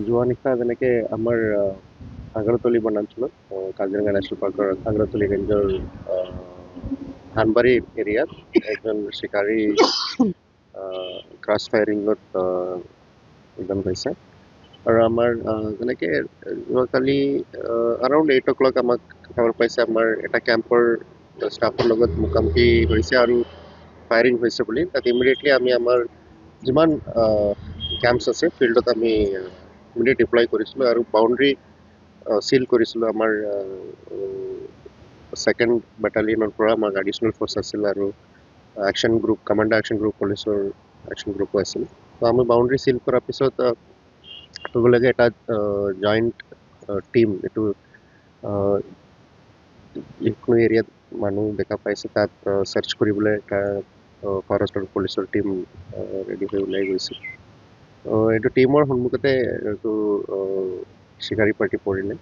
যোৱা নিশা যেনেকে আমাৰ আগ্ৰাতলী বনাঞ্চলত কাজিৰঙা নেশ্যনেল পাৰ্কৰ আগ্ৰাতলী ৰেঞ্জৰ ধানবাৰী এৰিয়াত এজন চিকাৰী ক্ৰাছ ফায়াৰিঙত নিধন হৈছে। আৰু আমাৰ যেনেকে যোৱাকালি আৰাউণ্ড 8 o'clock আমাক খবৰ পাইছে আমাৰ এটা কেম্পৰ ষ্টাফৰ লগত মুখামুখি হৈছে আৰু ফায়াৰিং হৈছে বুলি। তাত ইমিডিয়েটলি আমি আমাৰ যিমান কেম্পছ আছে ফিল্ডত আমি ইমিডিয়েট ডিপ্লয় কৰিছিলোঁ আৰু বাউণ্ডেৰী চিল কৰিছিলোঁ। আমাৰ ছেকেণ্ড বেটালিয়নৰ পৰা আমাৰ এডিশ্যনেল ফ'ৰ্চ আছিল আৰু action group commander action group পুলিচৰ একশ্যন গ্ৰুপো আছিল। তো আমি বাউণ্ডেৰী চিল কৰাৰ পিছত ক'ব লাগে এটা জইণ্ট টিম এইটো যিকোনো এৰিয়াত মানুহ দেখা পাইছে তাত চাৰ্চ কৰিবলৈ এটা ফৰেষ্ট আৰু পুলিচৰ টিম ৰেডি হৈ ওলাই গৈছিল। এইটো টিমৰ সন্মুখতে এইটো চিকাৰী পাৰ্টি পৰিলে।